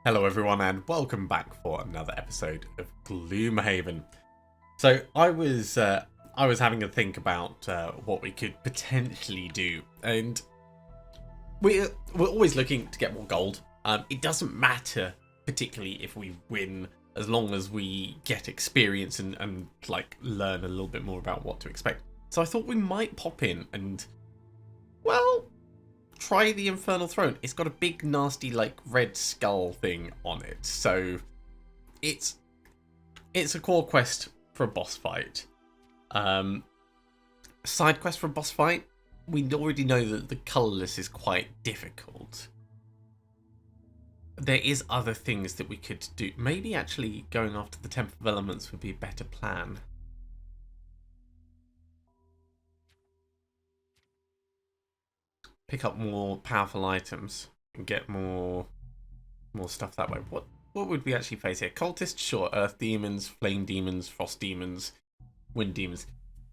Hello everyone and welcome back for another episode of Gloomhaven. So I was having a think about what we could potentially do, and we're always looking to get more gold. It doesn't matter particularly if we win, as long as we get experience and like learn a little bit more about what to expect. So I thought we might pop in and, well, try the Infernal Throne. It's got a big nasty like red skull thing on it, so it's a core quest for a boss fight. Side quest for a boss fight, we already know that the colourless is quite difficult. There is other things that we could do. Maybe actually going after the Temple of Elements would be a better plan. Pick up more powerful items and get more stuff that way. What would we actually face here? Cultists, sure. Earth demons, flame demons, frost demons, wind demons.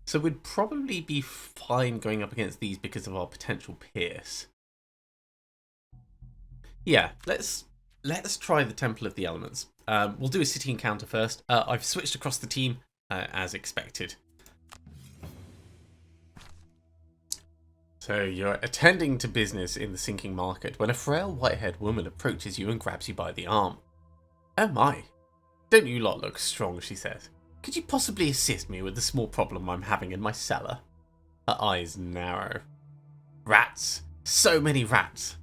So we'd probably be fine going up against these because of our potential pierce. Yeah, let's try the Temple of the Elements. We'll do a city encounter first. I've switched across the team as expected. So you're attending to business in the sinking market when a frail white-haired woman approaches you and grabs you by the arm. Oh my, don't you lot look strong, she says. Could you possibly assist me with the small problem I'm having in my cellar? Her eyes narrow. Rats. So many rats.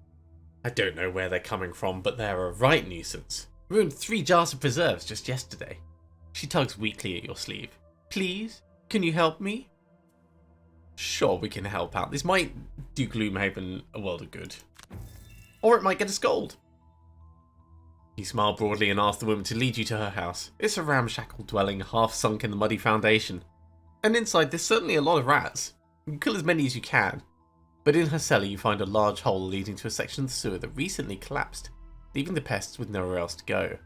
I don't know where they're coming from, but they're a right nuisance. Ruined 3 jars of preserves just yesterday. She tugs weakly at your sleeve. Please, can you help me? Sure, we can help out. This might do Gloomhaven a world of good. Or it might get us gold. You smile broadly and ask the woman to lead you to her house. It's a ramshackle dwelling, half sunk in the muddy foundation. And inside there's certainly a lot of rats. You can kill as many as you can. But in her cellar you find a large hole leading to a section of the sewer that recently collapsed, leaving the pests with nowhere else to go.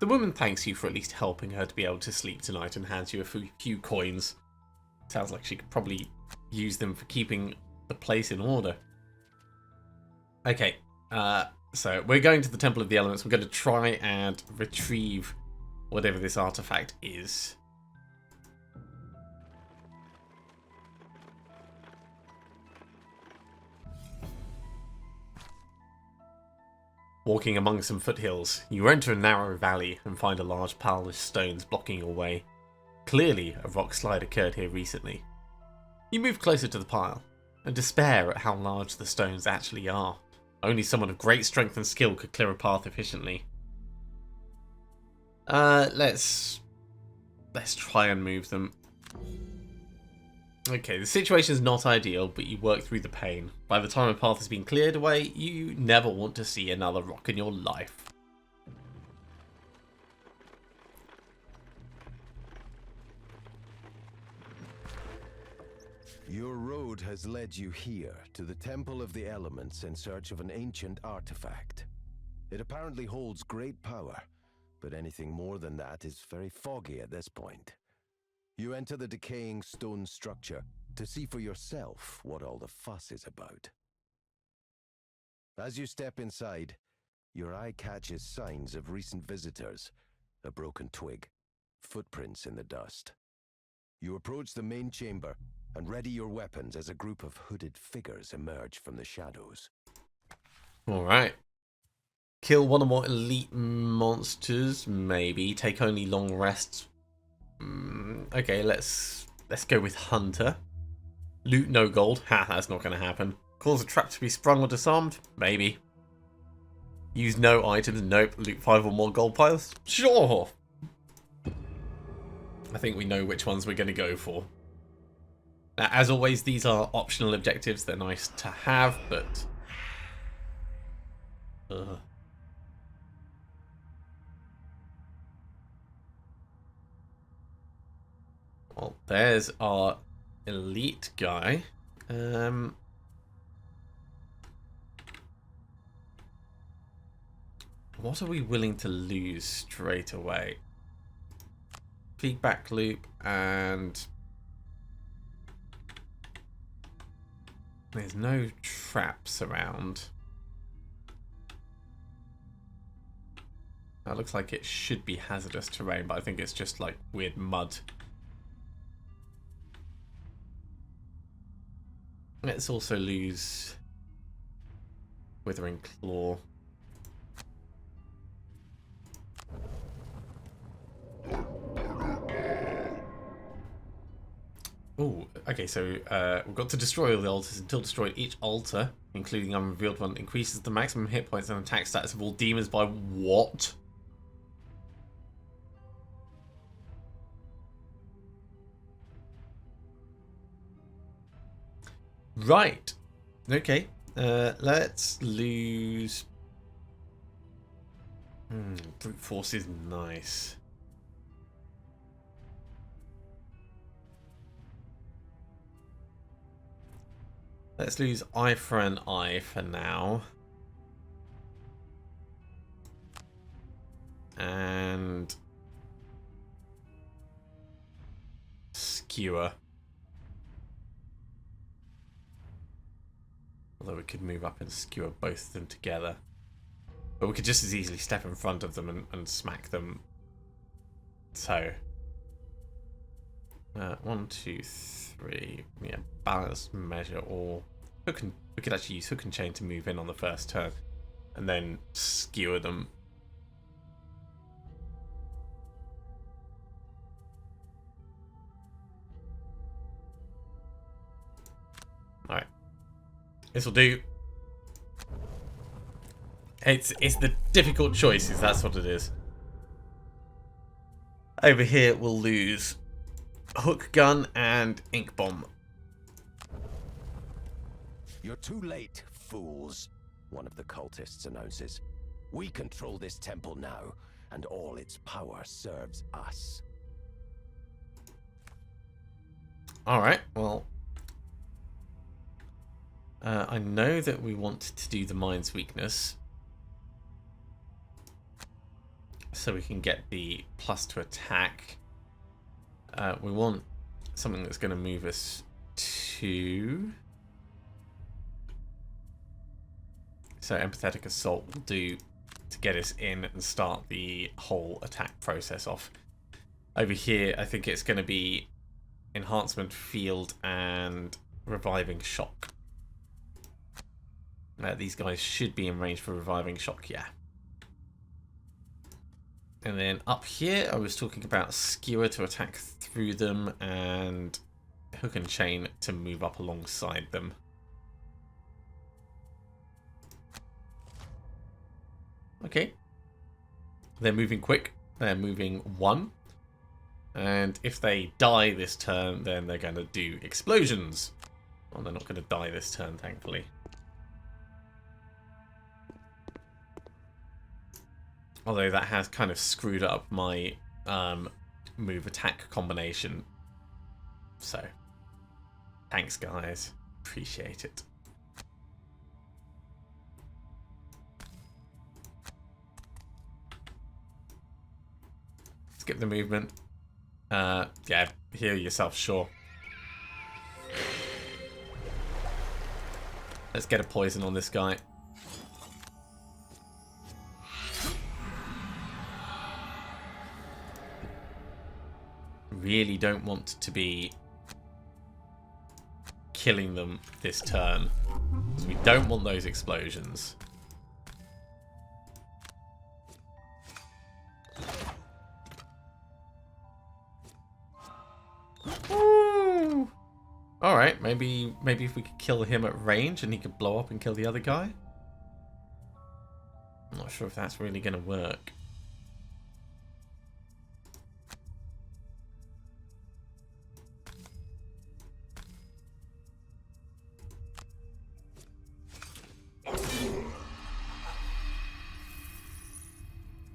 The woman thanks you for at least helping her to be able to sleep tonight and hands you a few coins. Sounds like she could probably use them for keeping the place in order. Okay, so we're going to the Temple of the Elements. We're going to try and retrieve whatever this artifact is. Walking among some foothills, you enter a narrow valley and find a large pile of stones blocking your way. Clearly, a rock slide occurred here recently. You move closer to the pile, and despair at how large the stones actually are. Only someone of great strength and skill could clear a path efficiently. Let's try and move them. Okay, the situation is not ideal, but you work through the pain. By the time a path has been cleared away, you never want to see another rock in your life. Your road has led you here, to the Temple of the Elements in search of an ancient artifact. It apparently holds great power, but anything more than that is very foggy at this point. You enter the decaying stone structure to see for yourself what all the fuss is about. As you step inside, your eye catches signs of recent visitors, a broken twig, footprints in the dust. You approach the main chamber and ready your weapons as a group of hooded figures emerge from the shadows. Alright. Kill one or more elite monsters, maybe. Take only long rests. Okay, let's go with Hunter. Loot no gold. Ha, that's not going to happen. Cause a trap to be sprung or disarmed? Maybe. Use no items? Nope. Loot 5 or more gold piles? Sure! I think we know which ones we're going to go for. Now, as always, these are optional objectives. They're nice to have, but... Well, there's our elite guy. What are we willing to lose straight away? Feedback loop and... There's no traps around. That looks like it should be hazardous terrain, but I think it's just like weird mud. Let's also lose Withering Claw. Oh, okay, so we've got to destroy all the altars. Until destroyed, each altar, including unrevealed one, increases the maximum hit points and attack stats of all demons by what? Right. Okay. Let's lose... brute force is nice. Let's lose eye for an eye for now. And... skewer. Although we could move up and skewer both of them together. But we could just as easily step in front of them and smack them. So... 1, 2, 3. Yeah, balanced measure or... we could actually use hook and chain to move in on the first turn. And then skewer them. Alright. This will do. It's the difficult choices, that's what it is. Over here we'll lose hook gun and ink bomb. You're too late, fools, one of the cultists announces. We control this temple now, and all its power serves us. Alright, well... I know that we want to do the mind's weakness. So we can get the plus to attack. We want something that's going to move us to... So empathetic assault will do to get us in and start the whole attack process off. Over here, I think it's going to be enhancement field and reviving shock. These guys should be in range for reviving shock, yeah. And then up here, I was talking about skewer to attack through them and hook and chain to move up alongside them. Okay. They're moving quick. They're moving 1. And if they die this turn, then they're going to do explosions. Well, they're not going to die this turn, thankfully. Although that has kind of screwed up my move attack combination. So, thanks guys. Appreciate it. Skip the movement. Yeah, heal yourself, sure. Let's get a poison on this guy. Really don't want to be killing them this turn, because we don't want those explosions. Alright, maybe if we could kill him at range and he could blow up and kill the other guy. I'm not sure if that's really going to work.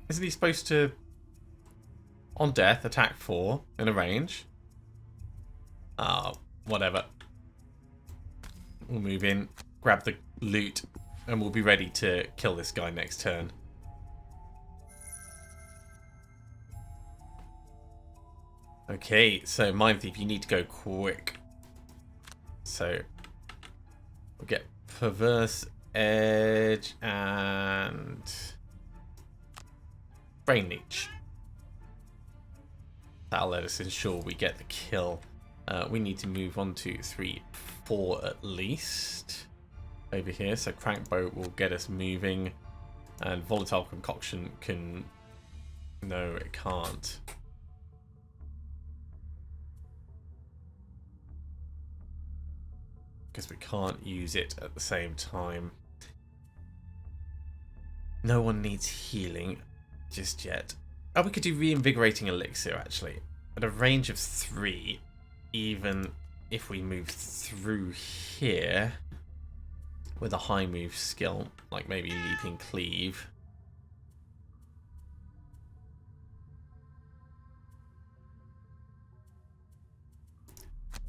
Isn't he supposed to, on death, attack 4 in a range? Oh, whatever. We'll move in, grab the loot, and we'll be ready to kill this guy next turn. Okay, so Mind Thief, you need to go quick. So, we'll get Perverse Edge and... Brain Leech. That'll let us ensure we get the kill. We need to move 1, 2, 3, 4 at least over here. So Crankboat will get us moving, and Volatile Concoction can... No, it can't. Because we can't use it at the same time. No one needs healing just yet. Oh, we could do Reinvigorating Elixir, actually. At a range of 3, even if we move through here with a high move skill, like maybe Leaping Cleave.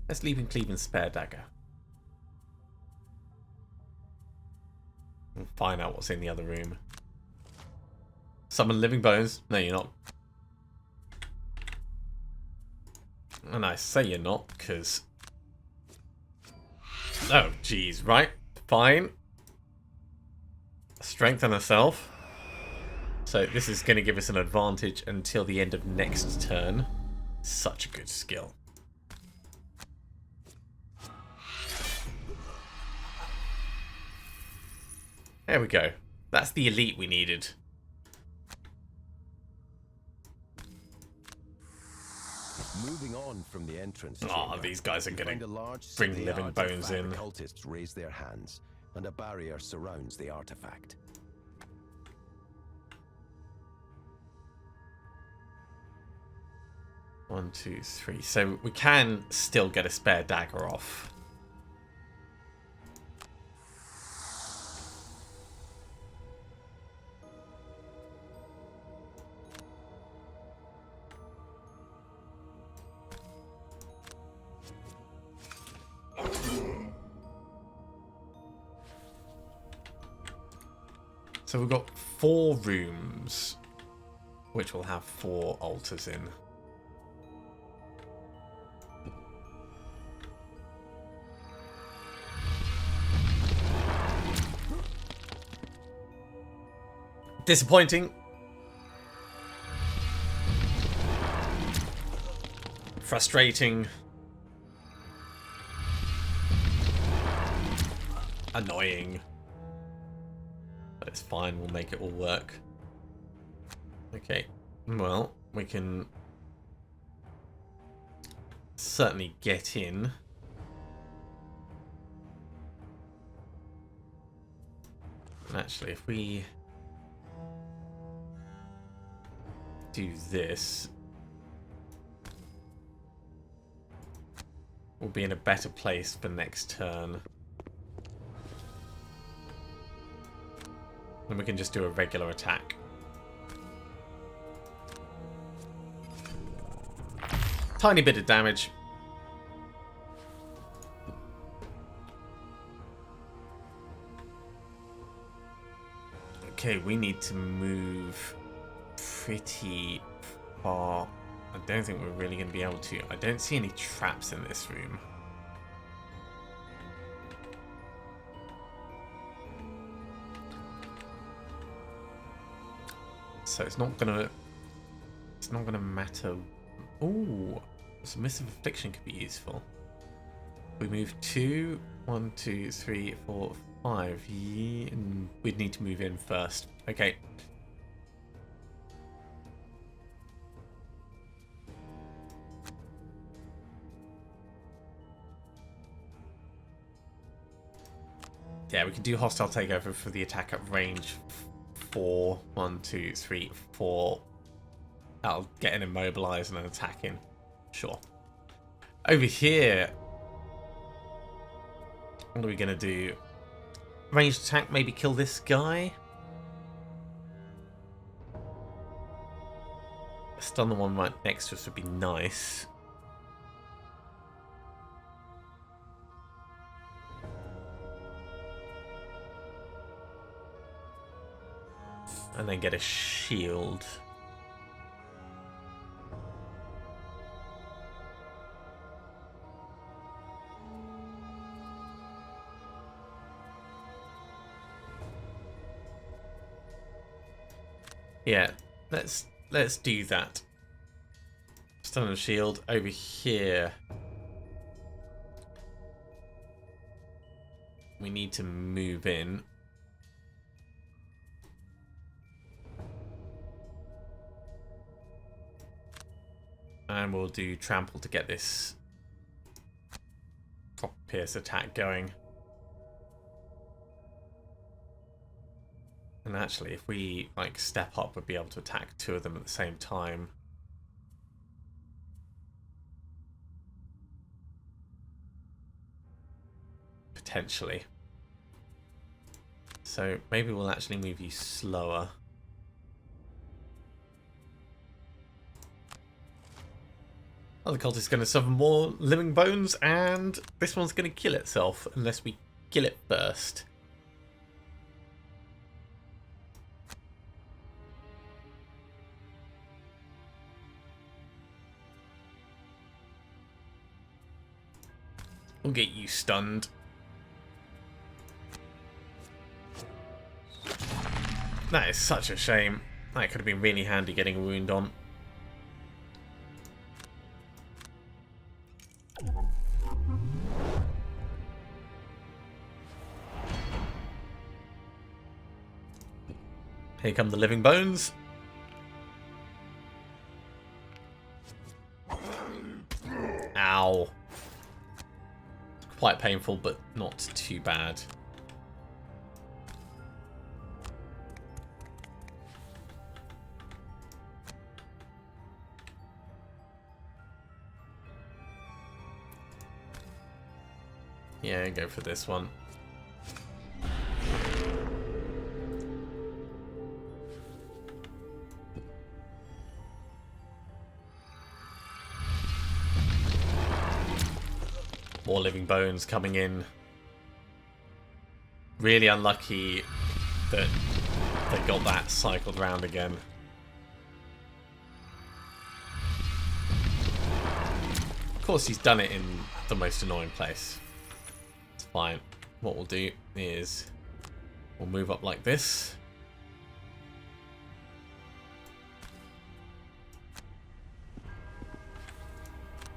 Let's Leaping Cleave and Spare Dagger. And find out what's in the other room. Summon Living Bones. No, you're not. And I say you're not, because... Oh, geez, right. Fine. Strengthen herself. So this is going to give us an advantage until the end of next turn. Such a good skill. There we go. That's the elite we needed. Moving on from the entrance. Oh, these guys are going to bring Living Bones in. Cultists raise their hands, and a barrier surrounds the artifact. One, 2, 3. So we can still get a spare dagger off. So we've got 4 rooms, which will have 4 altars in. Disappointing. Frustrating. Annoying. But it's fine, we'll make it all work. Okay, well, we can certainly get in. And actually, if we do this, we'll be in a better place for next turn. And we can just do a regular attack. Tiny bit of damage. Okay, we need to move pretty far. I don't think we're really going to be able to. I don't see any traps in this room. So it's not gonna matter. Ooh, Submissive Affliction could be useful. We move 2, 1, 2, 3, 4, 5. Yeah, we'd need to move in first. Okay. Yeah, we can do hostile takeover for the attack at range 4. 1, 2, 3, 4. That'll get an immobilize and an attack in. Sure. Over here, what are we going to do? Ranged attack, maybe kill this guy. Stun the one right next to us would be nice. And then get a shield. Yeah, Let's do that. Stun and shield over here. We need to move in. And we'll do trample to get this proper pierce attack going. And actually, if we like step up, we'll be able to attack two of them at the same time. Potentially. So maybe we'll actually move you slower. Other cultist is going to summon more living bones, and this one's going to kill itself unless we kill it first. We'll get you stunned. That is such a shame. That could have been really handy getting a wound on. Here come the living bones. Ow. Quite painful, but not too bad. Yeah, go for this one. More living bones coming in. Really unlucky that they got that cycled round again. Of course, he's done it in the most annoying place. It's fine. What we'll do is we'll move up like this.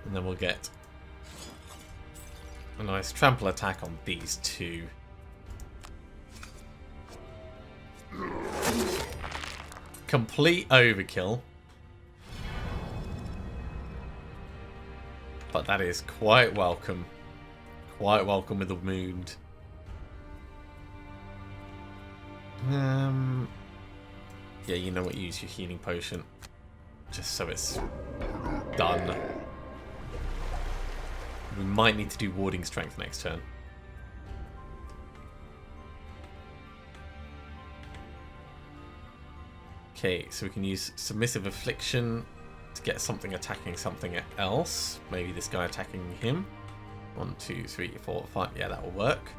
And then we'll get a nice trample attack on these two. Complete overkill. But that is quite welcome. Quite welcome with the wound. Yeah, you know what, use your healing potion. Just so it's done. We might need to do warding strength next turn. Okay, so we can use submissive affliction to get something attacking something else. Maybe this guy attacking him. 1, 2, 3, 4, 5. Yeah, that will work.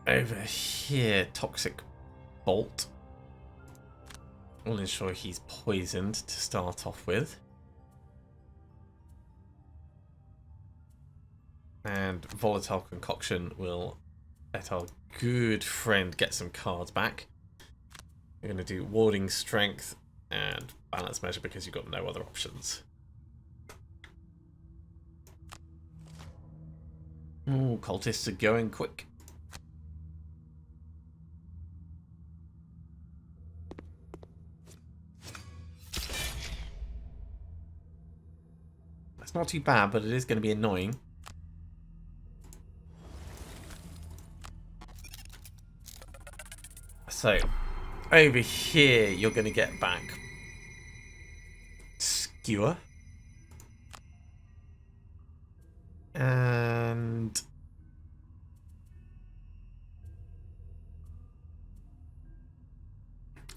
Over here, toxic bolt. We'll ensure he's poisoned to start off with. And volatile concoction will let our good friend get some cards back. We're going to do warding strength and balance measure because you've got no other options. Ooh, cultists are going quick. That's not too bad, but it is going to be annoying. So, over here, you're going to get back Skewer. And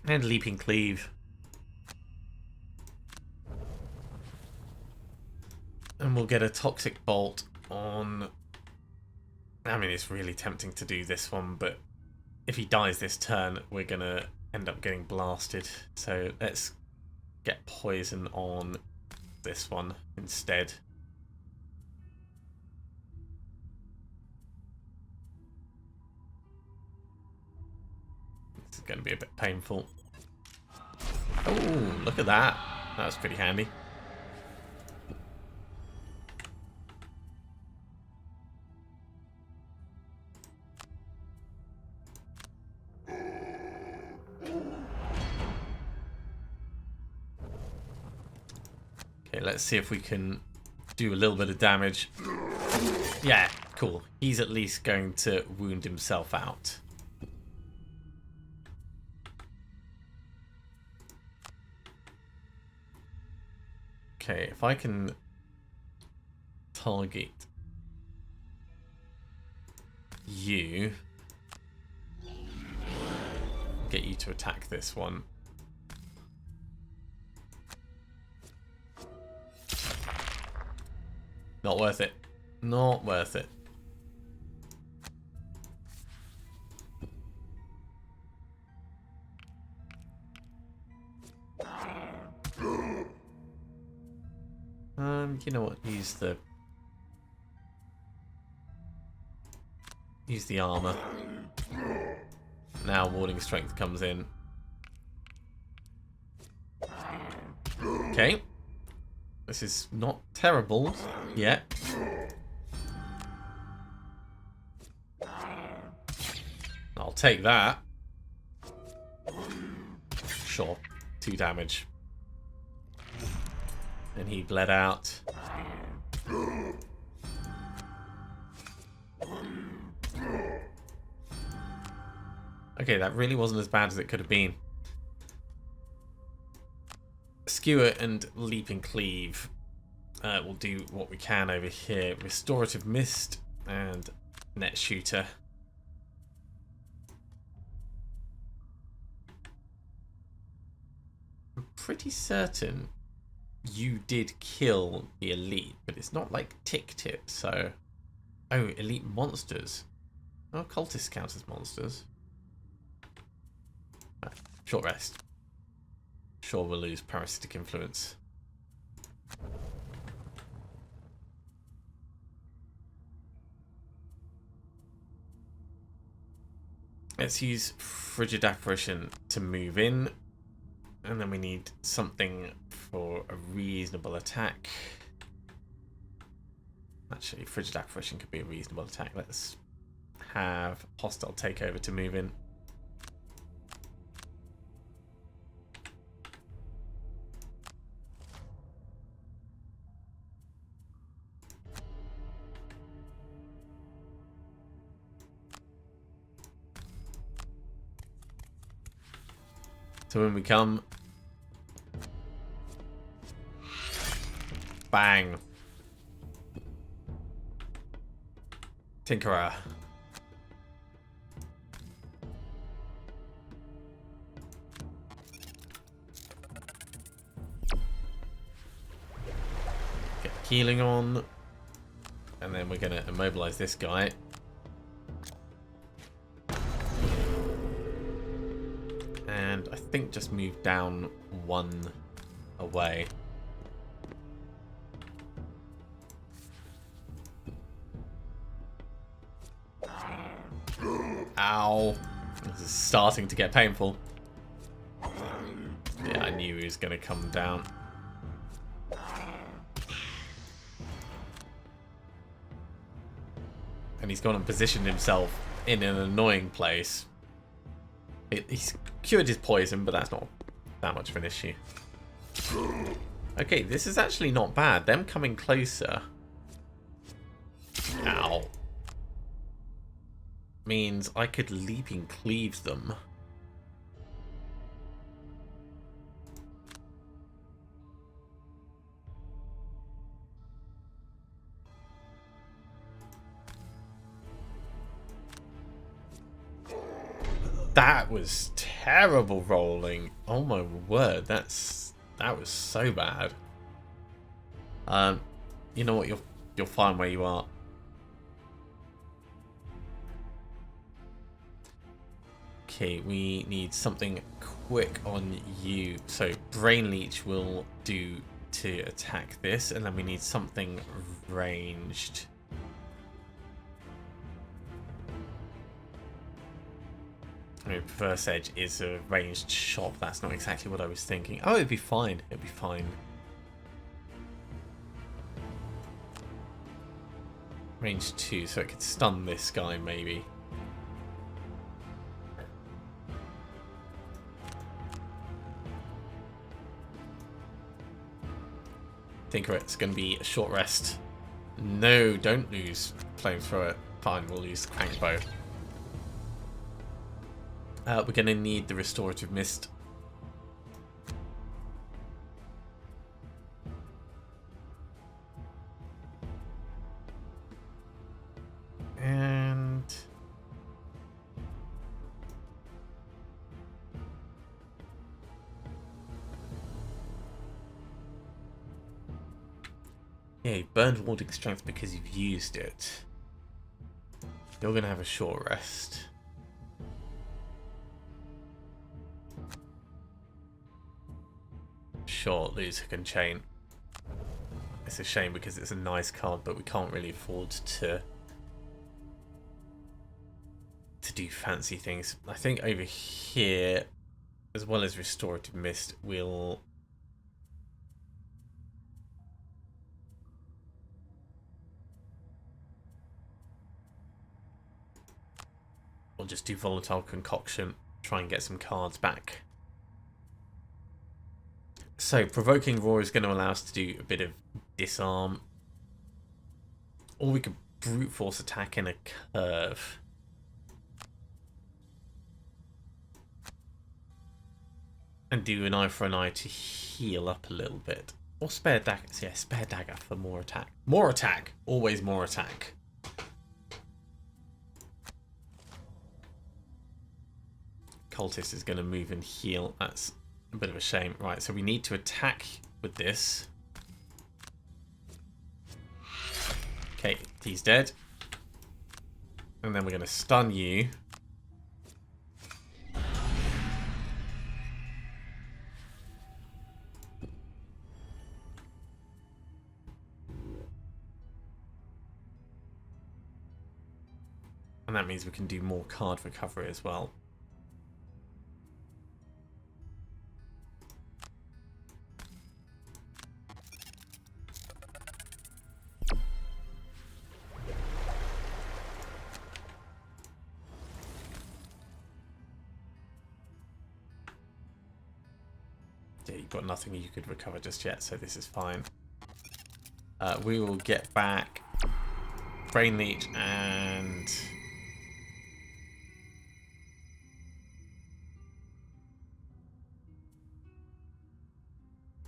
Leaping Cleave. And we'll get a Toxic Bolt on... I mean, it's really tempting to do this one, but if he dies this turn, we're going to end up getting blasted. So let's get poison on this one instead. This is going to be a bit painful. Oh, look at that. That was pretty handy. Okay, let's see if we can do a little bit of damage. Yeah, cool. He's at least going to wound himself out. Okay, if I can target you, get you to attack this one. Not worth it. Not worth it. You know what? Use the armor. Now warding strength comes in. Okay. This is not terrible yet. I'll take that. Sure. 2 damage. And he bled out. Okay, that really wasn't as bad as it could have been. Skewer and Leaping Cleave. We'll do what we can over here. Restorative Mist and Net Shooter. I'm pretty certain you did kill the elite, but it's not like Tick Tip, so... Oh, elite monsters. Oh, cultists count as monsters. Short rest. Sure, we'll lose parasitic influence. Let's use Frigid Apparition to move in. And then we need something for a reasonable attack. Actually, Frigid Apparition could be a reasonable attack. Let's have Hostile Takeover to move in. So when we come, bang, Tinkerer. Get healing on, and then we're gonna immobilize this guy. And I think just move down 1 away. Ow. This is starting to get painful. Yeah, I knew he was going to come down. And he's gone and positioned himself in an annoying place. He's cured his poison, but that's not that much of an issue. Okay, this is actually not bad. Them coming closer. Ow. Means I could Leaping Cleave them. That was terrible rolling. Oh my word, that was so bad. You know what? You're fine where you are. Okay, we need something quick on you. So Brain Leech will do to attack this, and then we need something ranged. I mean, Perverse Edge is a ranged shot. That's not exactly what I was thinking. Oh, it'd be fine. It'd be fine. Range 2, so it could stun this guy, maybe. Tinkeret's going to be a short rest. No, don't lose Flamethrower. Fine, we'll use the Crankbow. We're going to need the Restorative Mist. And... yeah, you burned Warding Strength because you've used it. You're going to have a short rest. Sure, lose Hook and Chain. It's a shame because it's a nice card, but we can't really afford to do fancy things. I think over here, as well as Restorative Mist, we'll just do Volatile Concoction, try and get some cards back. So, Provoking Roar is going to allow us to do a bit of disarm. Or we could Brute Force attack in a curve. And do an eye for an eye to heal up a little bit. Or Spare Dagger. Yeah, Spare Dagger for more attack. More attack! Always more attack. Cultist is going to move and heal. That's a bit of a shame. Right, so we need to attack with this. Okay, he's dead. And then we're going to stun you. And that means we can do more card recovery as well. Yeah, you've got nothing you could recover just yet, so this is fine. We will get back Brain Leech and...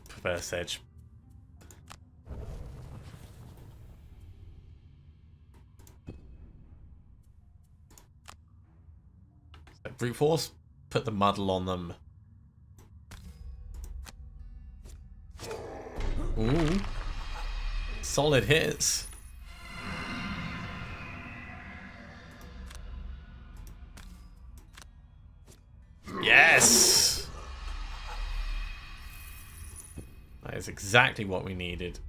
Perverse Edge. So Brute Force, put the muddle on them. Ooh. Solid hits. Yes! That is exactly what we needed.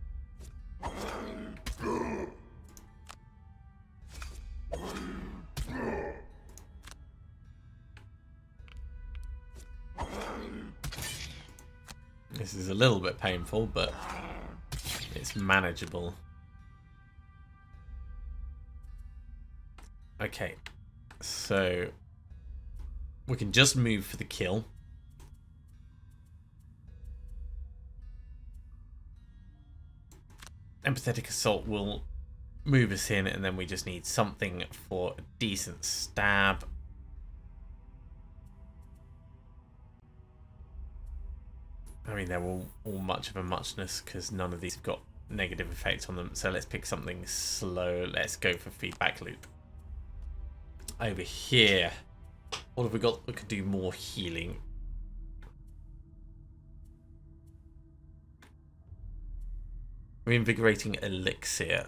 This is a little bit painful, but it's manageable. Okay, so we can just move for the kill. Empathetic Assault will move us in, and then we just need something for a decent stab. I mean, they're all much of a muchness because none of these have got negative effects on them. So let's pick something slow. Let's go for Feedback Loop. Over here, what have we got that could do more healing? Reinvigorating Elixir.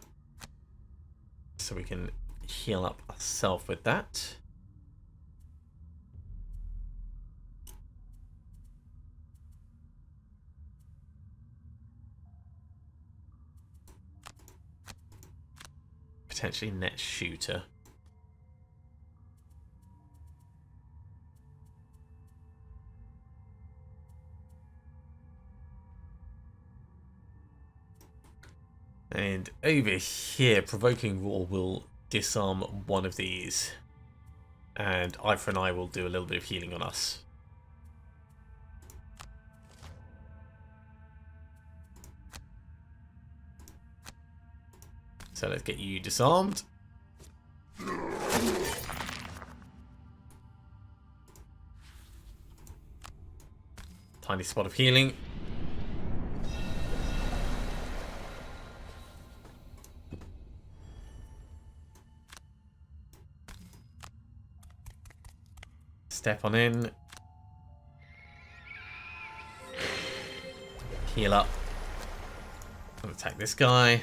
So we can heal up ourselves with that. Potentially Net Shooter. And over here, Provoking Roar will disarm one of these. And Eye for an Eye will do a little bit of healing on us. So let's get you disarmed. Tiny spot of healing. Step on in. Heal up. I'm gonna attack this guy.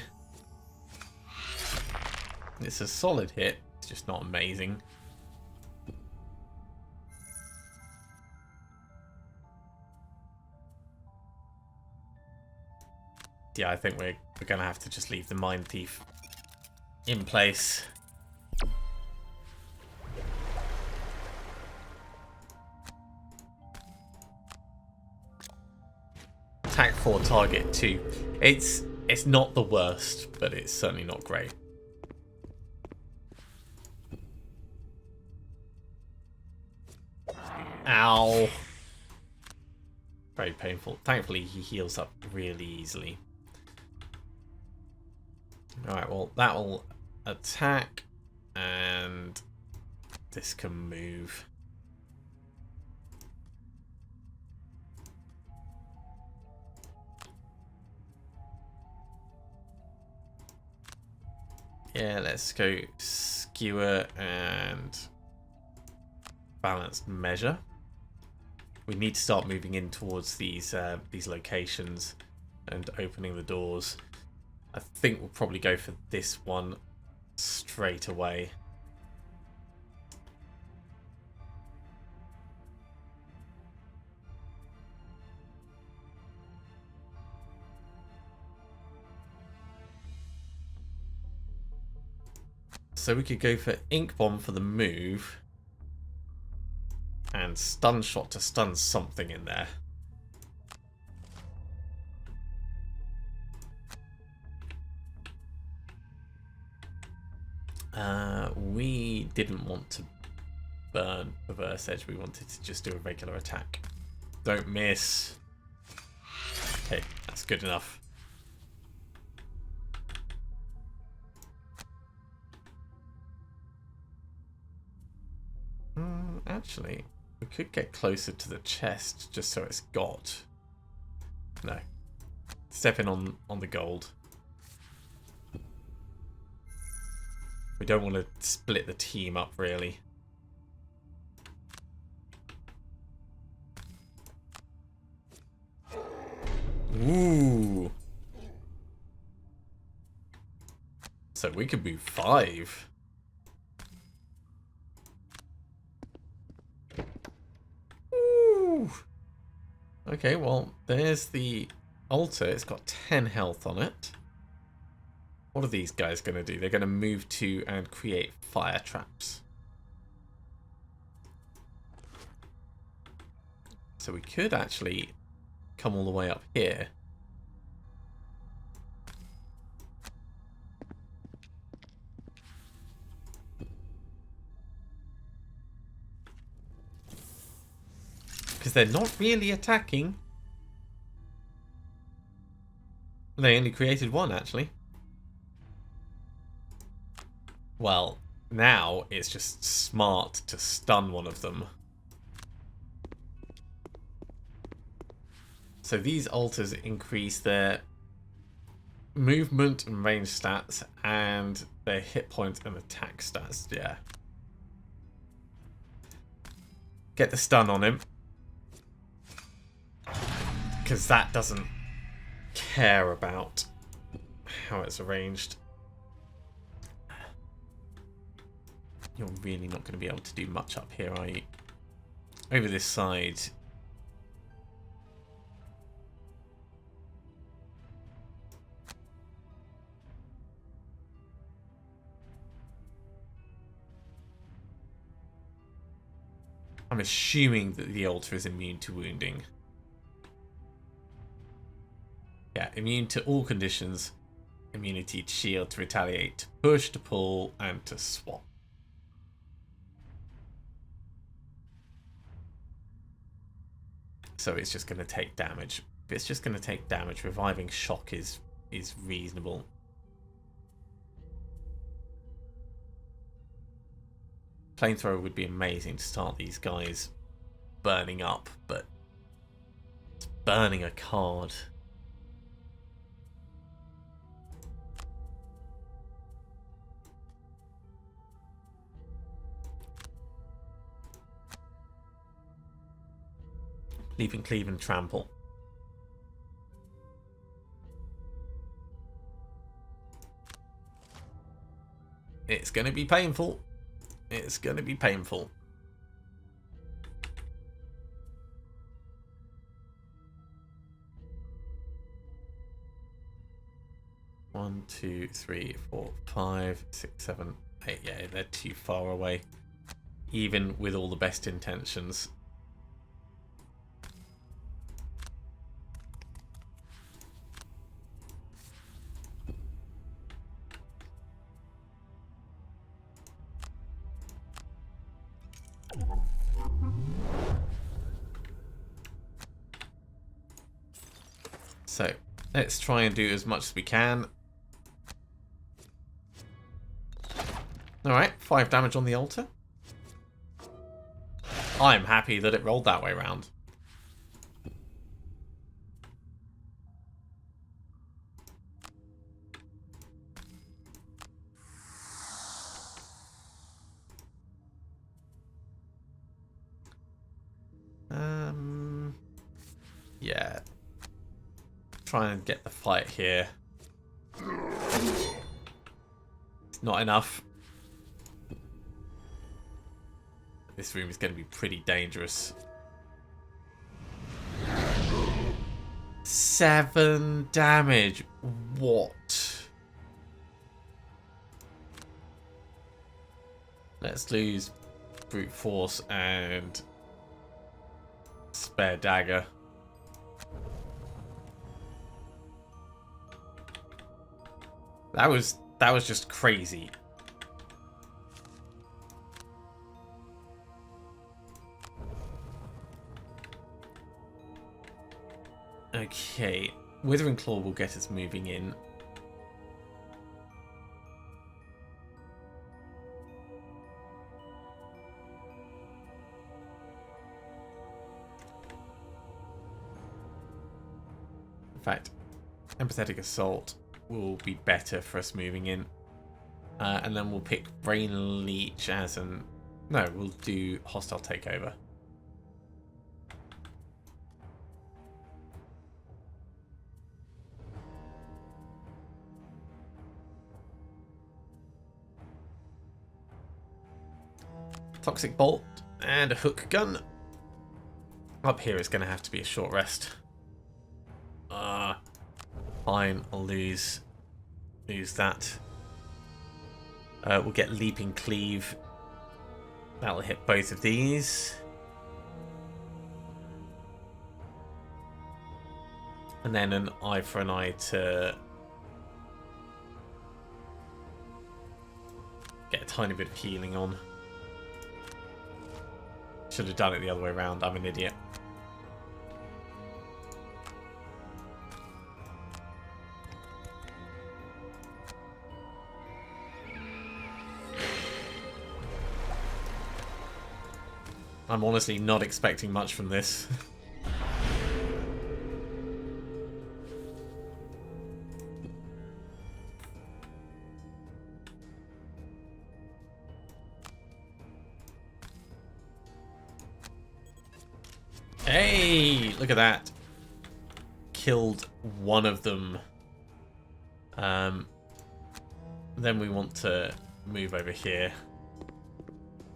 It's a solid hit. It's just not amazing. Yeah, I think we're gonna have to just leave the Mind Thief in place. Attack 4, target 2. It's not the worst, but it's certainly not great. Ow. Very painful. Thankfully, he heals up really easily. Alright, well, that will attack, and this can move. Yeah, let's go Skewer and Balanced Measure. We need to start moving in towards these locations and opening the doors. I think we'll probably go for this one straight away. So we could go for Ink Bomb for the move and Stun Shot to stun something in there. We didn't want to burn Perverse Edge. We wanted to just do a regular attack. Don't miss. Okay, that's good enough. Actually, we could get closer to the chest just so it's got... No. Step in on the gold. We don't want to split the team up, really. Ooh. So we could move 5. Ooh. Okay, well, there's the altar. It's got 10 health on it. What are these guys going to do? They're going to move to and create fire traps. So we could actually come all the way up here. Because they're not really attacking. They only created one, actually. Well, now it's just smart to stun one of them. So these altars increase their movement and range stats and their hit points and attack stats. Yeah. Get the stun on him. Because that doesn't care about how it's arranged. You're really not going to be able to do much up here, are you? Over this side. I'm assuming that the altar is immune to wounding. Yeah, immune to all conditions. immunity to shield, to retaliate, to push, to pull, and to swap. So it's just going to take damage. If it's just going to take damage, reviving shock is reasonable. Flamethrower would be amazing to start these guys burning up, but it's burning a card. Leaving cleave and trample. It's going to be painful. It's going to be painful. One, two, three, four, 5, 6, 7, 8. Yeah, they're too far away. Even with all the best intentions. So, let's try and do as much as we can. Alright, 5 damage on the altar. I'm happy that it rolled that way round. Yeah. Try and get the fight here. It's not enough. This room is going to be pretty dangerous. 7 damage. What? Let's lose brute force and spare dagger. That was just crazy. Okay, Withering Claw will get us moving in. In fact, Empathetic Assault will be better for us moving in. And then we'll pick Brain Leech as an... No, we'll do Hostile Takeover. Toxic Bolt and a Hook Gun. Up here it's going to have to be a short rest. Fine, I'll lose that. We'll get Leaping Cleave. That'll hit both of these. And then an eye for an eye to get a tiny bit of healing on. Should have done it the other way around. I'm an idiot. I'm honestly not expecting much from this. Hey, look at that. Killed one of them. Then we want to move over here.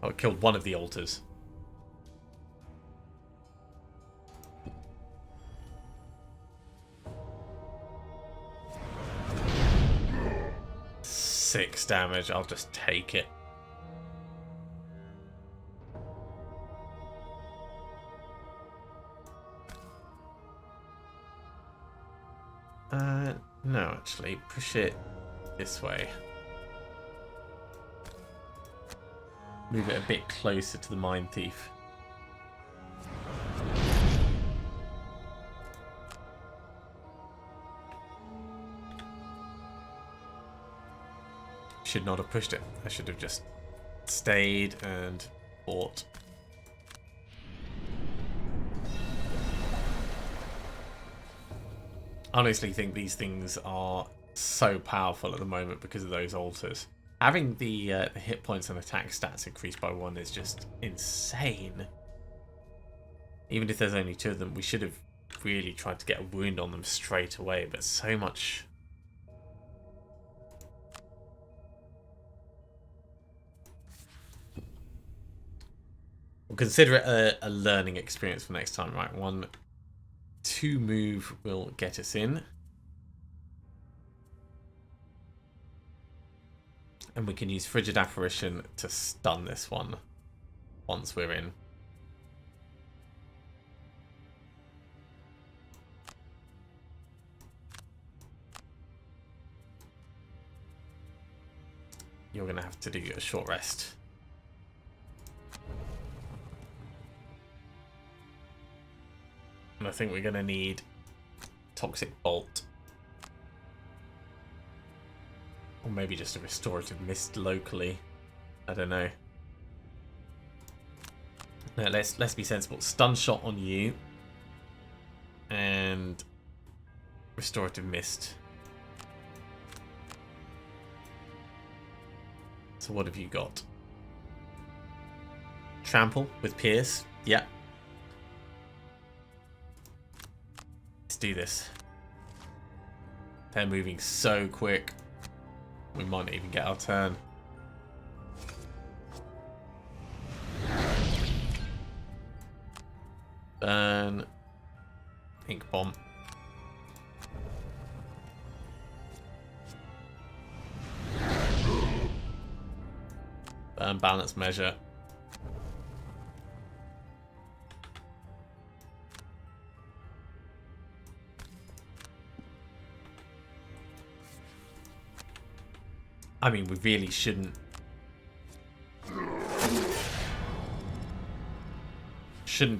Oh, it killed one of the altars. Six damage, I'll just take it. No, actually, push it this way. Move it a bit closer to the Mind Thief. Should not have pushed it. I should have just stayed and fought. I honestly think these things are so powerful at the moment because of those altars. Having the hit points and attack stats increased by 1 is just insane. Even if there's only 2 of them, we should have really tried to get a wound on them straight away, but so much... We'll consider it a learning experience for next time, right? 1, 2 move will get us in. And we can use Frigid Apparition to stun this one once we're in. You're going to have to do a short rest. And I think we're going to need Toxic Bolt. Or maybe just a Restorative Mist locally. I don't know. No, let's be sensible. Stun Shot on you. And Restorative Mist. So what have you got? Trample with Pierce. Yep. Let's do this. They're moving so quick. We might not even get our turn. Burn. Ink Bomb. Burn Balance Measure. I mean, we really shouldn't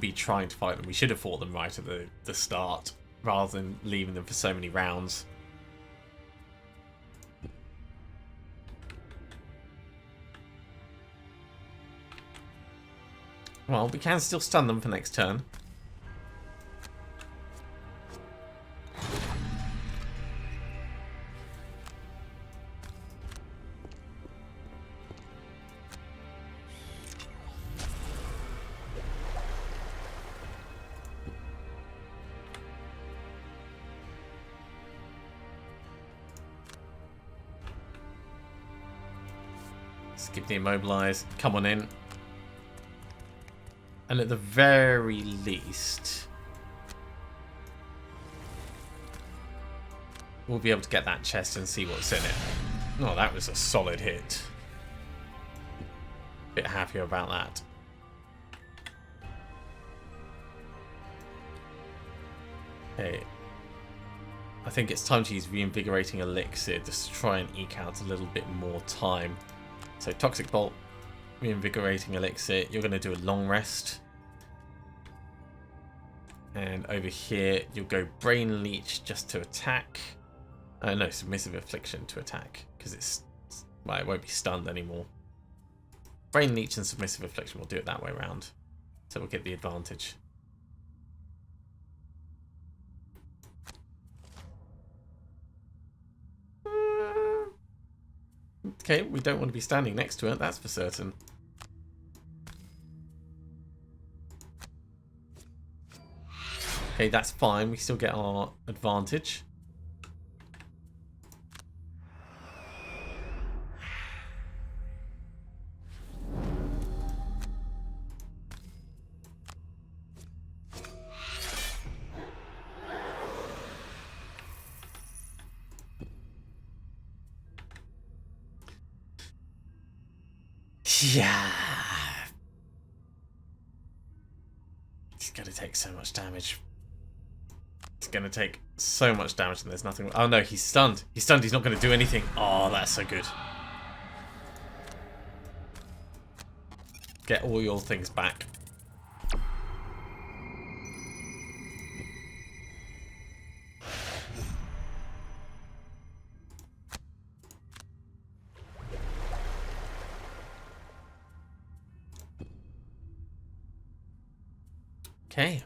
be trying to fight them. We should have fought them right at the start, rather than leaving them for so many rounds. Well, we can still stun them for next turn. Skip the immobilize. Come on in. And at the very least, we'll be able to get that chest and see what's in it. Oh, that was a solid hit. Bit happier about that. Okay. I think it's time to use Reinvigorating Elixir just to try and eke out a little bit more time. So Toxic Bolt, Reinvigorating Elixir, you're going to do a long rest. And over here, you'll go Brain Leech just to attack. No, Submissive Affliction to attack, because well, it won't be stunned anymore. Brain Leech and Submissive Affliction, we'll do it that way around. So we'll get the advantage. Okay, we don't want to be standing next to it, that's for certain. Okay, that's fine. We still get our advantage. Yeah. It's going to take so much damage. It's going to take so much damage and there's nothing. Oh no, he's stunned. He's stunned. He's not going to do anything. Oh, that's so good. Get all your things back. Okay,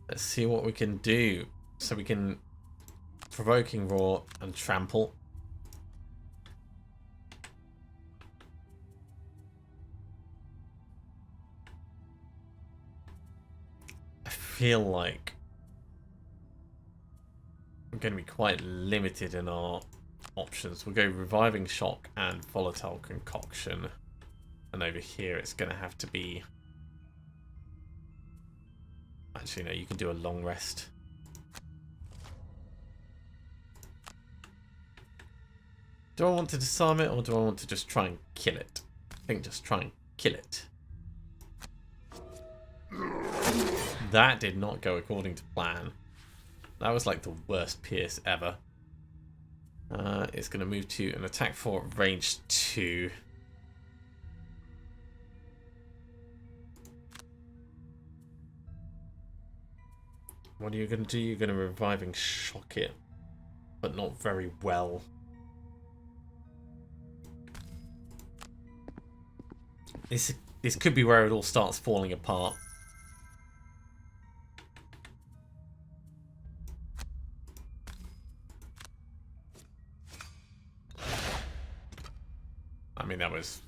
let's see what we can do. So we can Provoking Roar and Trample. I feel like we're going to be quite limited in our options. We'll go Reviving Shock and Volatile Concoction. And over here it's going to have to be... Actually, no, you can do a long rest. Do I want to disarm it or do I want to just try and kill it? I think just try and kill it. That did not go according to plan. That was like the worst pierce ever. It's going to move to an attack for range 2. What are you going to do? You're going to Reviving Shock it, but not very well. This could be where it all starts falling apart. I mean, that was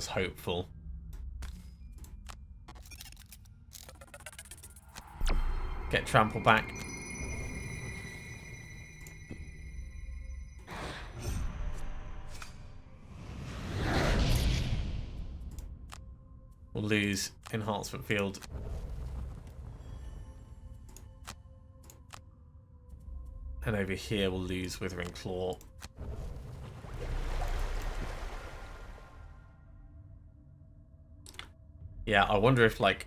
hopeful. Get Trample back. We'll lose Enhancement Field. And over here we'll lose Withering Claw. Yeah, I wonder if like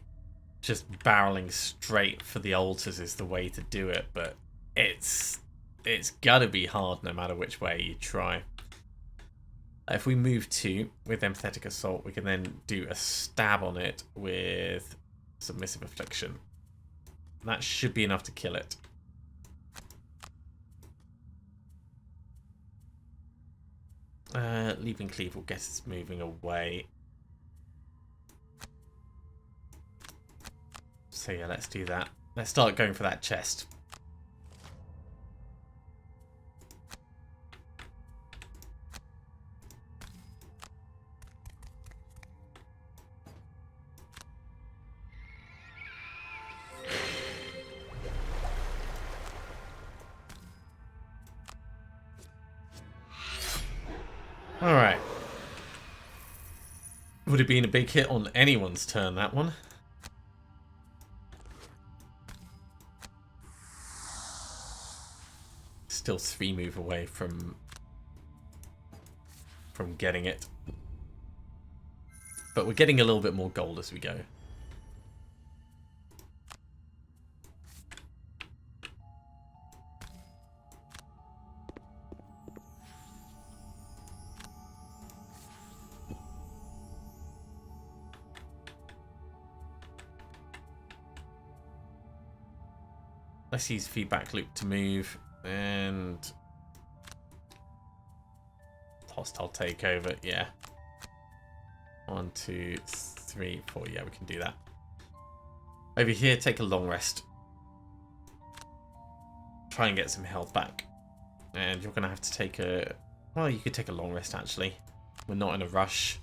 just barreling straight for the altars is the way to do it, but it's gotta be hard no matter which way you try. If we move 2 with Empathetic Assault, we can then do a stab on it with Submissive Affliction. That should be enough to kill it. Leaping Cleave will get us moving away. So yeah, let's do that. Let's start going for that chest. Alright. Would have been a big hit on anyone's turn, that one. Still 3 move away from getting it. But we're getting a little bit more gold as we go. Let's use Feedback Loop to move. And Hostile Takeover, yeah. 1, 2, 3, 4, yeah, we can do that. Over here, take a long rest. Try and get some health back. And you're going to have to take a... Well, you could take a long rest, actually. We're not in a rush.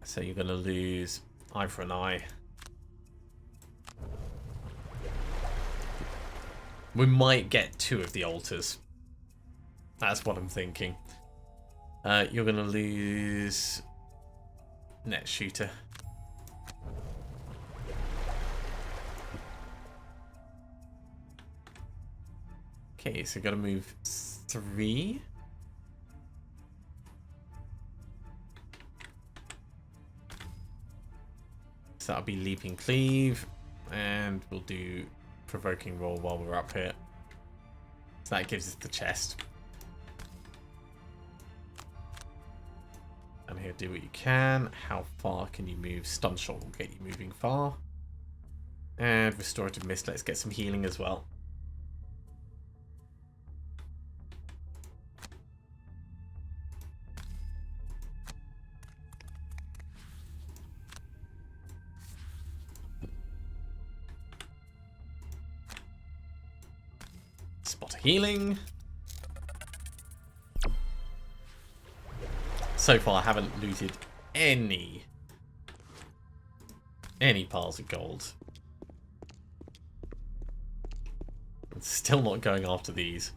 So you're going to lose Eye for an Eye. We might get 2 of the altars. That's what I'm thinking. You're going to lose Net Shooter. Okay, so gotta move 3. So that'll be Leaping Cleave. And we'll do Provoking Roar while we're up here. So that gives us the chest. And here, do what you can. How far can you move? Stun Shot will get you moving far. And Restorative Mist, let's get some healing as well. Spot healing. So far, I haven't looted any piles of gold. I'm still not going after these.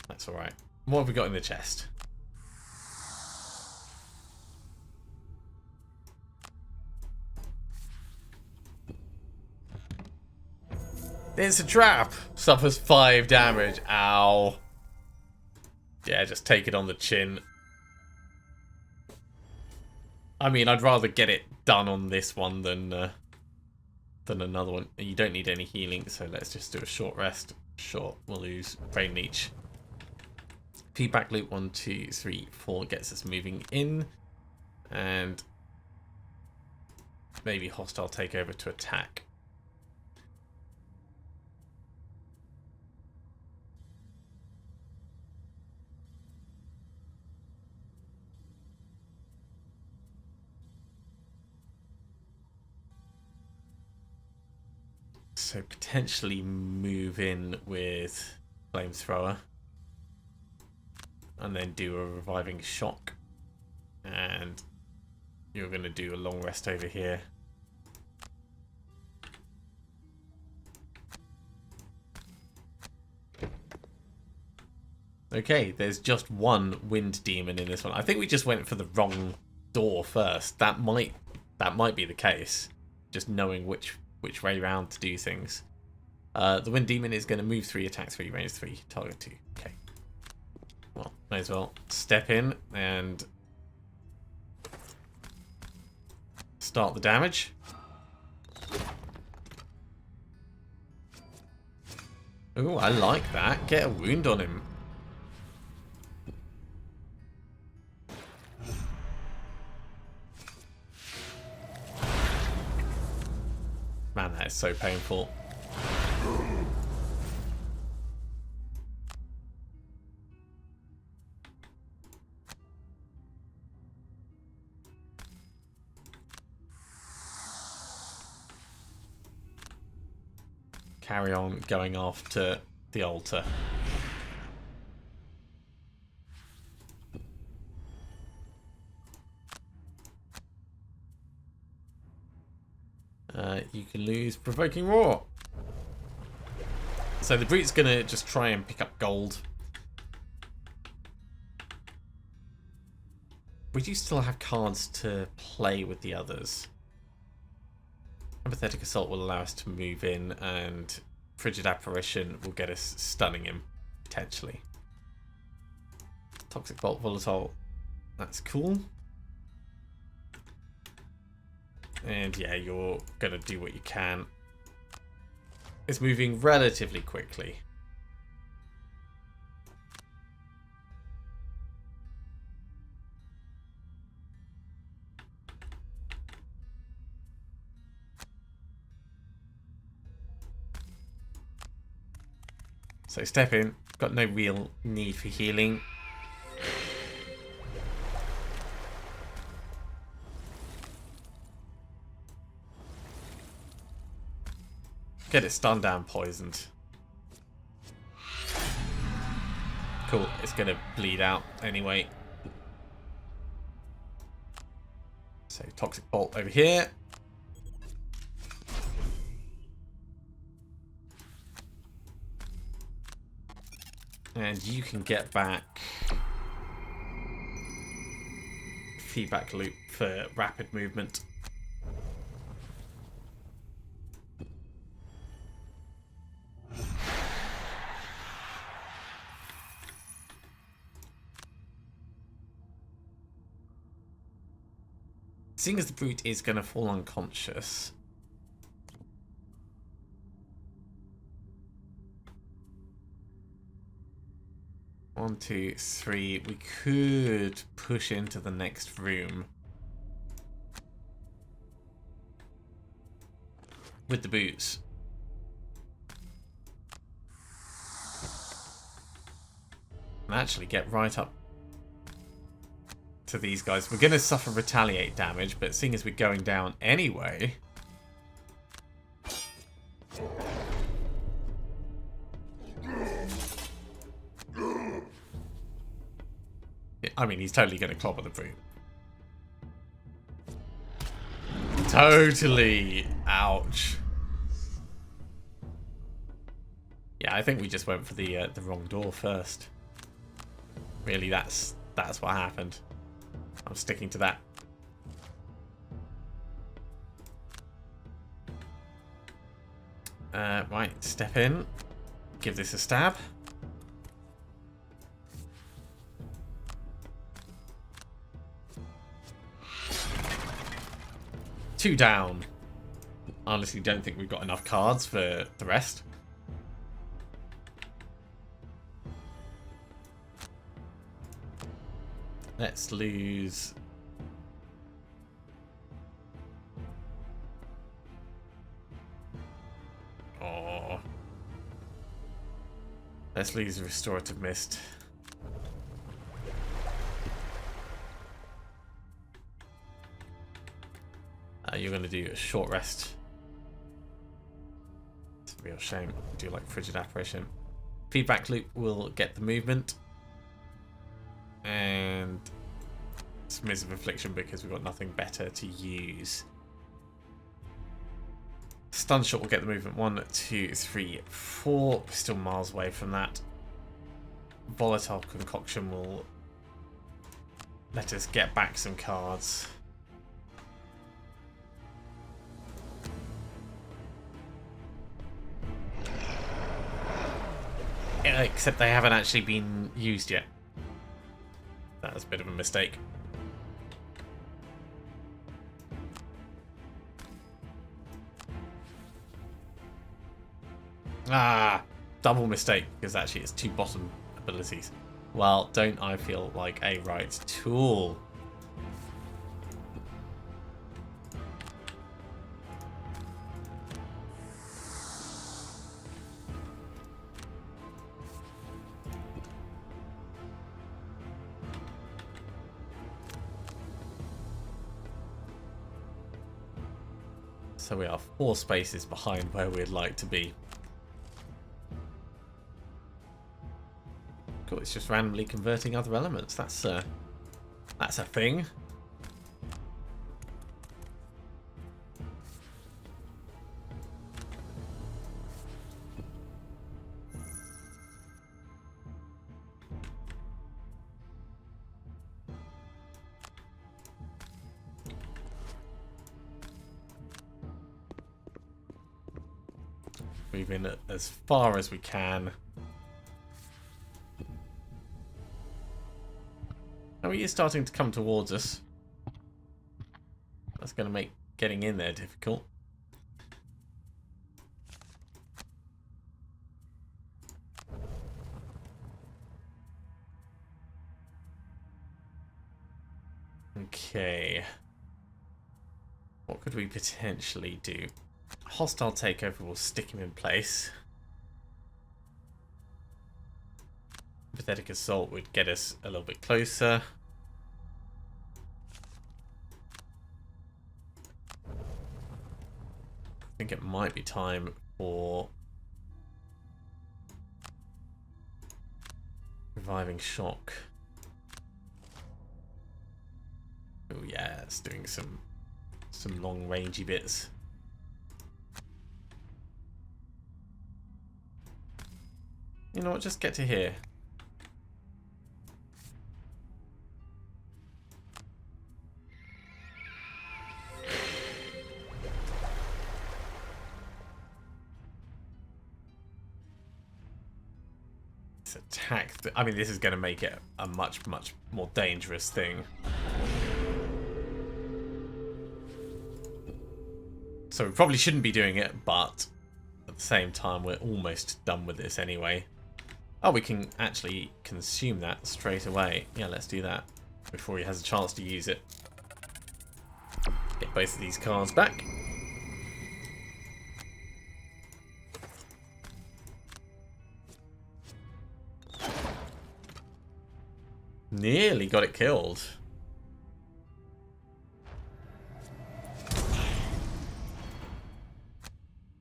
That's alright. What have we got in the chest? It's a trap! Suffers 5 damage. Ow. Yeah, just take it on the chin. I mean, I'd rather get it done on this one than another one. You don't need any healing, so let's just do a short rest. Short, we'll lose Brain Leech. Feedback loop 1, 2, 3, 4 gets us moving in. And maybe hostile takeover to attack. So potentially move in with Flamethrower. And then do a Reviving Shock. And you're going to do a long rest over here. Okay, there's just one Wind Demon in this one. I think we just went for the wrong door first. That might be the case. Just knowing which way round to do things. The Wind Demon is going to move 3, attack 3, range 3, target 2. Okay. Well, may as well step in and start the damage. Ooh, I like that. Get a wound on him. Man, that is so painful. Carry on going after the altar. You can lose Provoking Roar. So the Brute's going to just try and pick up gold. We do still have cards to play with the others. Empathetic Assault will allow us to move in, and Frigid Apparition will get us stunning him, potentially. Toxic Bolt Volatile, that's cool. And yeah, you're going to do what you can. It's moving relatively quickly. So step in. Got no real need for healing. Get it stunned down, poisoned. Cool, it's going to bleed out anyway. So Toxic Bolt over here. And you can get back feedback loop for rapid movement. Seeing as the brute is going to fall unconscious. One, two, three. We could push into the next room with the boots. And actually get right up to these guys. We're going to suffer retaliate damage, but seeing as we're going down anyway... I mean, he's totally going to clobber the brute. Totally. Ouch. Yeah, I think we just went for the wrong door first. Really, that's what happened. I'm sticking to that. Right, step in. Give this a stab. Two down. Honestly, don't think we've got enough cards for the rest. Let's lose... Oh. Let's lose Restorative Mist. You're going to do a short rest. It's a real shame. I do like Frigid Apparition. Feedback Loop will get the movement. And Smiz of Affliction because we've got nothing better to use. Stun Shot will get the movement. 1, 2, 3, 4. We're still miles away from that. Volatile Concoction will let us get back some cards. Except they haven't actually been used yet. That was a bit of a mistake. Ah, double mistake, because actually it's 2 bottom abilities. Well, don't I feel like a right tool? So we are 4 spaces behind where we'd like to be. Cool, it's just randomly converting other elements. That's a thing. Move in as far as we can. Oh, he is starting to come towards us. That's going to make getting in there difficult. Okay. What could we potentially do? Hostile takeover will stick him in place. Pathetic assault would get us a little bit closer. I think it might be time for reviving shock. Oh yeah, it's doing some long rangey bits. You know what, just get to here. This attack, I mean, this is going to make it a much more dangerous thing. So we probably shouldn't be doing it, but at the same time, we're almost done with this anyway. Oh, we can actually consume that straight away. Yeah, let's do that before he has a chance to use it. Get both of these cards back. Nearly got it killed.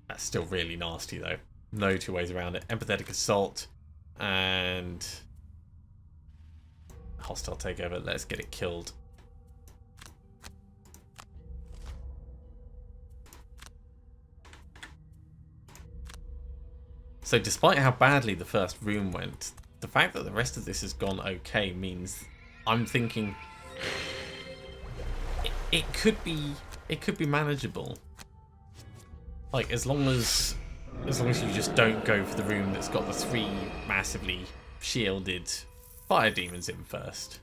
That's still really nasty though. No two ways around it. Empathetic assault and hostile takeover. Let's get it killed. So despite how badly the first room went, the fact that the rest of this has gone okay means I'm thinking it could be manageable. Like as long as you just don't go for the room that's got the 3 massively shielded fire demons in first.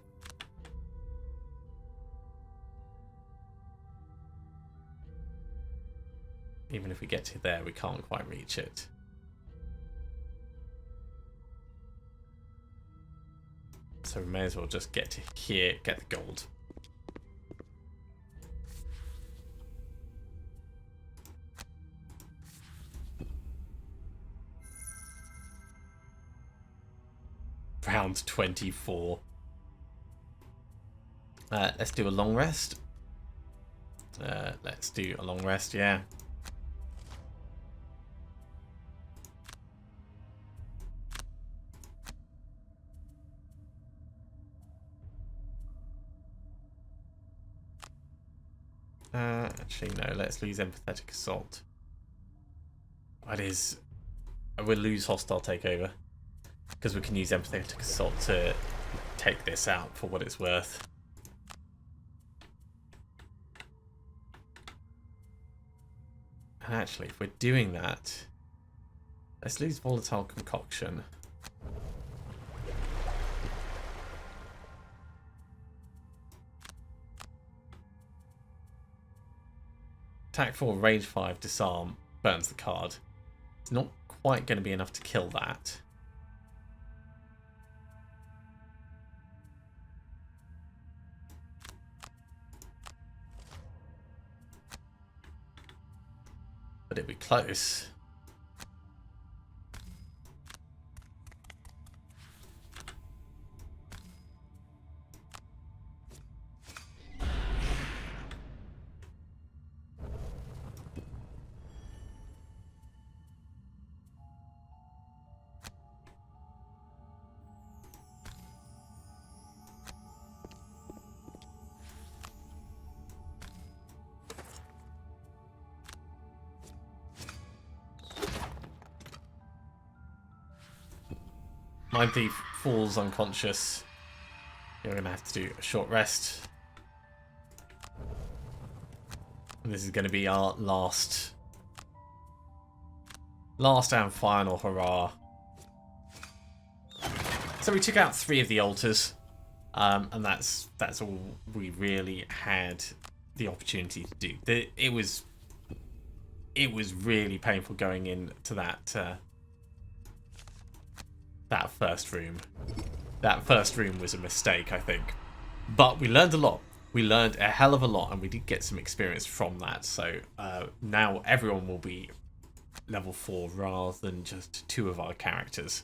Even if we get to there, we can't quite reach it. So we may as well just get to here, get the gold. Round 24. Let's do a long rest. Let's do a long rest, yeah. Actually, no, let's lose empathetic assault. That is, we'll lose hostile takeover because we can use empathetic assault to take this out for what it's worth. And actually, if we're doing that, let's lose volatile concoction. Attack 4, Rage 5, Disarm, burns the card. It's not quite going to be enough to kill that. But it'd be close. Mind Thief falls unconscious. You're going to have to do a short rest. And this is going to be our last and final hurrah. So we took out 3 of the altars, and that's all we really had the opportunity to do. It was really painful going into that first room. That first room was a mistake, I think. But we learned a lot. We learned a hell of a lot, and we did get some experience from that. So now everyone will be level 4 rather than just 2 of our characters.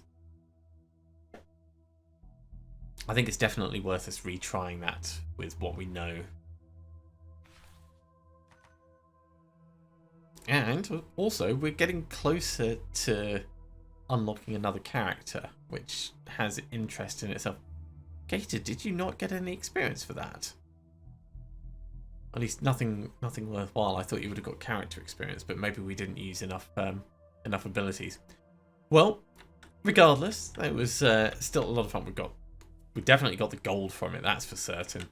I think it's definitely worth us retrying that with what we know. And also, we're getting closer to unlocking another character, which has interest in itself. Gator, did you not get any experience for that? At least nothing worthwhile. I thought you would have got character experience, but maybe we didn't use enough abilities. Well, regardless, it was still a lot of fun. We definitely got the gold from it, that's for certain.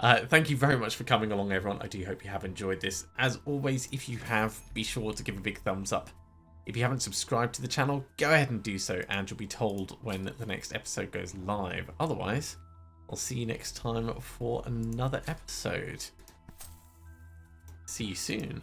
Thank you very much for coming along, everyone. I do hope you have enjoyed this. As always, if you have, be sure to give a big thumbs up. If you haven't subscribed to the channel, go ahead and do so, and you'll be told when the next episode goes live. Otherwise, I'll see you next time for another episode. See you soon.